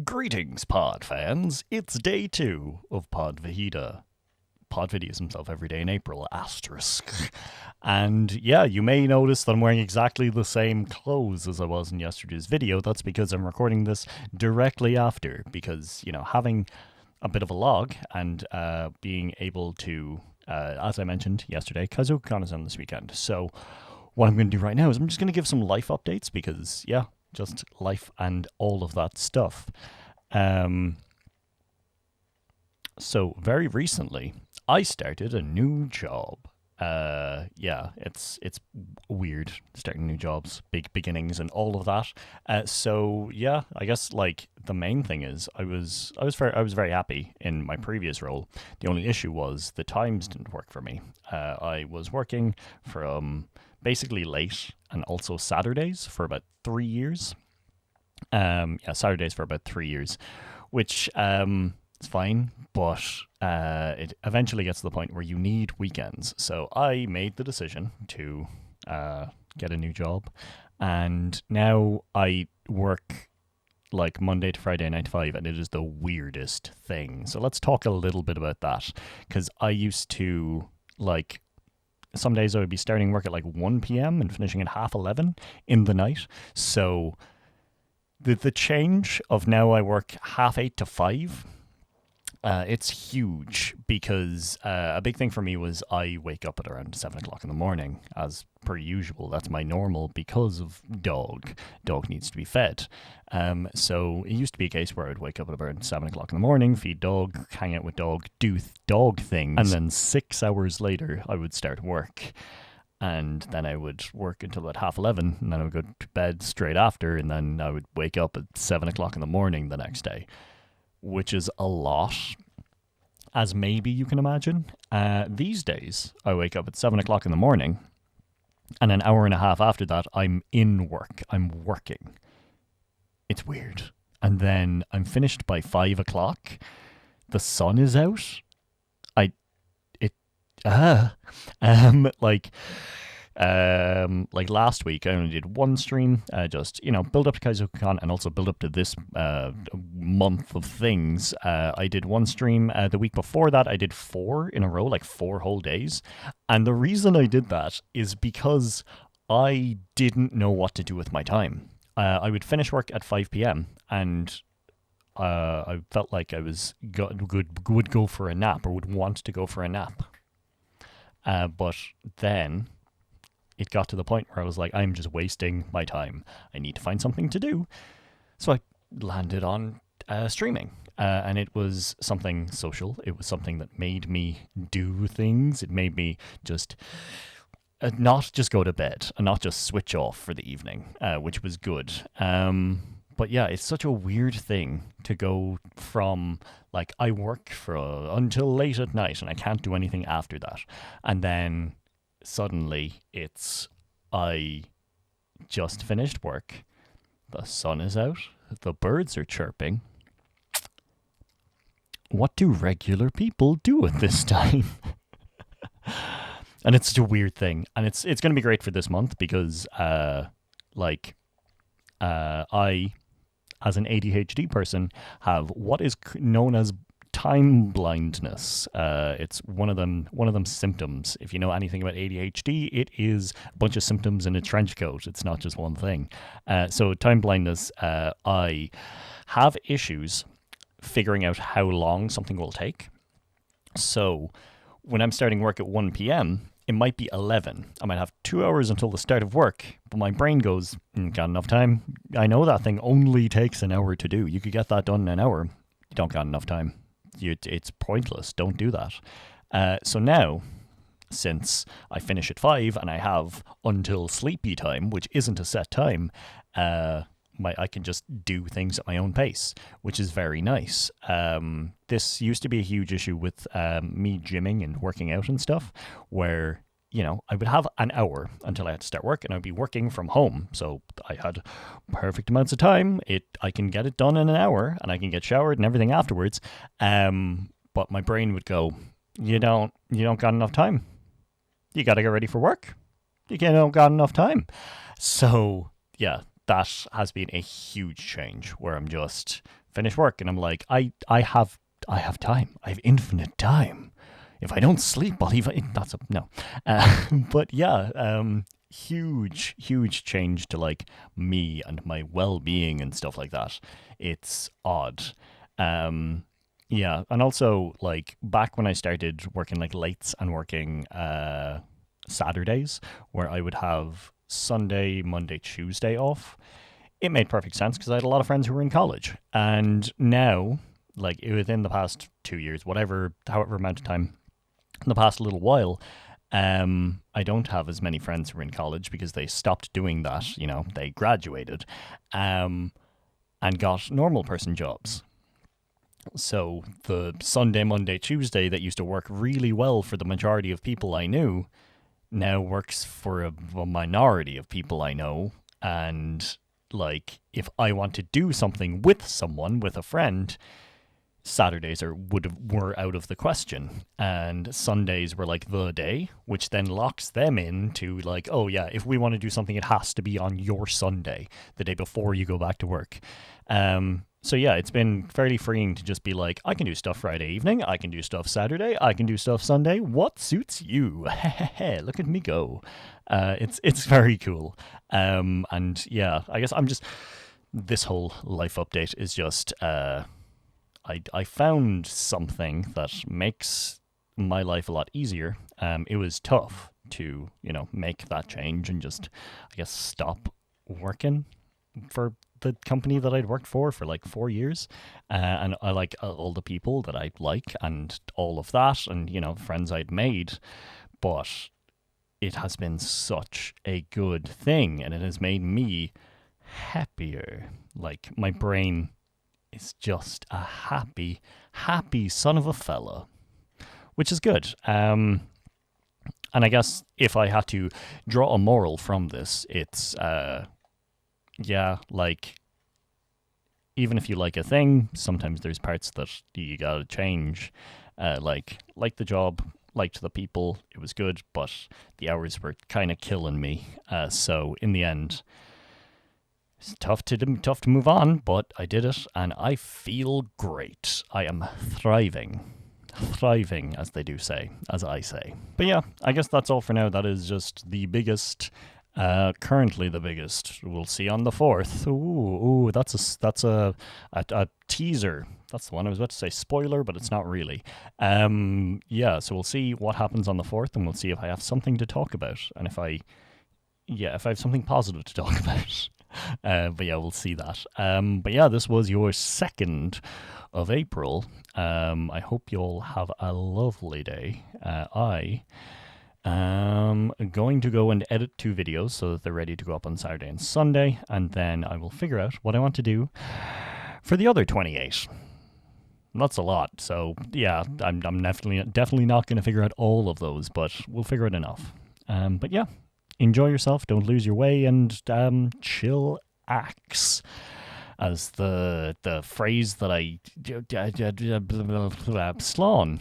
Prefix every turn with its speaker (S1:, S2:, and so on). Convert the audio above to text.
S1: Greetings, Pod fans. It's day 2 of Pod Vahida. Pod videos himself every day in April, asterisk. And yeah, you may notice that I'm wearing exactly the same clothes as I was in yesterday's video. That's because I'm recording this directly after, because, having a bit of a log and being able to, as I mentioned yesterday, KaizokuCon is on this weekend. So what I'm going to do right now is I'm just going to give some life updates because, just life and all of that stuff. So very recently, I started a new job. It's weird starting new jobs, big beginnings, and all of that. I guess the main thing is I was very happy in my previous role. The only issue was the times didn't work for me. I was working from basically late and also Saturdays for about 3 years. Saturdays for about 3 years, which is fine, but it eventually gets to the point where you need weekends. So I made the decision to get a new job, and now I work like Monday to Friday, 9 to 5, and it is the weirdest thing. So let's talk a little bit about that, because I used to, some days I would be starting work at 1 p.m. and finishing at 11:30 in the night. So the change of now I work 8:30 to 5, it's huge, because a big thing for me was I wake up at around 7 o'clock in the morning, as per usual. That's my normal because of dog. Dog needs to be fed. So it used to be a case where I would wake up at around 7 o'clock in the morning, feed dog, hang out with dog, do dog things, and then 6 hours later I would start work. And then I would work until about 11:30, and then I would go to bed straight after, and then I would wake up at 7 o'clock in the morning the next day, which is a lot, as maybe you can imagine. These days, I wake up at 7 o'clock in the morning, and an hour and a half after that, I'm in work. I'm working. It's weird. And then I'm finished by 5 o'clock. The sun is out. Last week I only did one stream, just build up to KaizokuCon and also build up to this month of things. I did one stream. The week before that I did 4 in a row, 4 whole days, and the reason I did that is because I didn't know what to do with my time. I would finish work at 5 p.m. and I felt like I would go for a nap, or would want to go for a nap. But then it got to the point where I was like, I'm just wasting my time. I need to find something to do. So I landed on streaming. And it was something social. It was something that made me do things. It made me just not just go to bed and not just switch off for the evening, which was good. But yeah, it's such a weird thing to go from, I work until late at night and I can't do anything after that. And then suddenly I just finished work. The sun is out. The birds are chirping. What do regular people do at this time? And it's such a weird thing. And it's going to be great for this month because, I, as an ADHD person, have what is known as time blindness. It's one of them symptoms. If you know anything about ADHD, it is a bunch of symptoms in a trench coat. It's not just one thing. So time blindness, I have issues figuring out how long something will take. So when I'm starting work at 1 p.m., it might be 11. I might have 2 hours until the start of work, but my brain goes, got enough time? I know that thing only takes an hour to do. You could get that done in an hour. You don't got enough time. It's pointless. Don't do that. So now, since I finish at 5 and I have until sleepy time, which isn't a set time, I can just do things at my own pace, which is very nice. This used to be a huge issue with me gymming and working out and stuff, where, I would have an hour until I had to start work, and I'd be working from home. So I had perfect amounts of time. I can get it done in an hour, and I can get showered and everything afterwards. But my brain would go, you don't got enough time. You got to get ready for work. You don't got enough time. So, yeah. That has been a huge change where I'm just finish work, and I'm like, I have time. I have infinite time. If I don't sleep, I'll even that's a no. But yeah, huge change to like me and my well-being and stuff like that. It's odd. Yeah, and also like back when I started working like lates and working Saturdays, where I would have Sunday, Monday, Tuesday off, it made perfect sense because I had a lot of friends who were in college. And now, like within the past 2 years, however amount of time, in the past little while, I don't have as many friends who are in college because they stopped doing that. You know, they graduated, and got normal person jobs. So the Sunday, Monday, Tuesday that used to work really well for the majority of people I knew now works for a minority of people I know. And like, if I want to do something with someone, with a friend, Saturdays were out of the question, and Sundays were like the day, which then locks them into like, oh yeah, if we want to do something, it has to be on your Sunday, the day before you go back to work. So yeah, it's been fairly freeing to just be like, I can do stuff Friday evening, I can do stuff Saturday, I can do stuff Sunday. What suits you? Look at me go. It's very cool. And yeah, I guess this whole life update is just I found something that makes my life a lot easier. It was tough to, make that change and just, I guess, stop working for the company that I'd worked for like 4 years. And I like all the people that I like and all of that and, friends I'd made. But it has been such a good thing, and it has made me happier. Like, my brain is just a happy son of a fella, which is good. And I guess if I had to draw a moral from this, it's, yeah, like, even if you like a thing, sometimes there's parts that you gotta change. Like the job, liked the people, it was good, but the hours were kind of killing me. So in the end, it's tough to move on, but I did it, and I feel great. I am thriving, as they do say, as I say. But yeah, I guess that's all for now. That is just the biggest, currently the biggest. We'll see on the 4th. Ooh, that's a teaser. That's the one I was about to say spoiler, but it's not really. Yeah, so we'll see what happens on the 4th, and we'll see if I have something to talk about, and if I have something positive to talk about. But yeah, we'll see that. But yeah, this was your 2nd of April. I hope you'll have a lovely day. I am going to go and edit 2 videos so that they're ready to go up on Saturday and Sunday, and then I will figure out what I want to do for the other 28. That's a lot, so yeah, I'm definitely not going to figure out all of those, but we'll figure it enough. But yeah, enjoy yourself, don't lose your way, and chillax, as the phrase that I slán.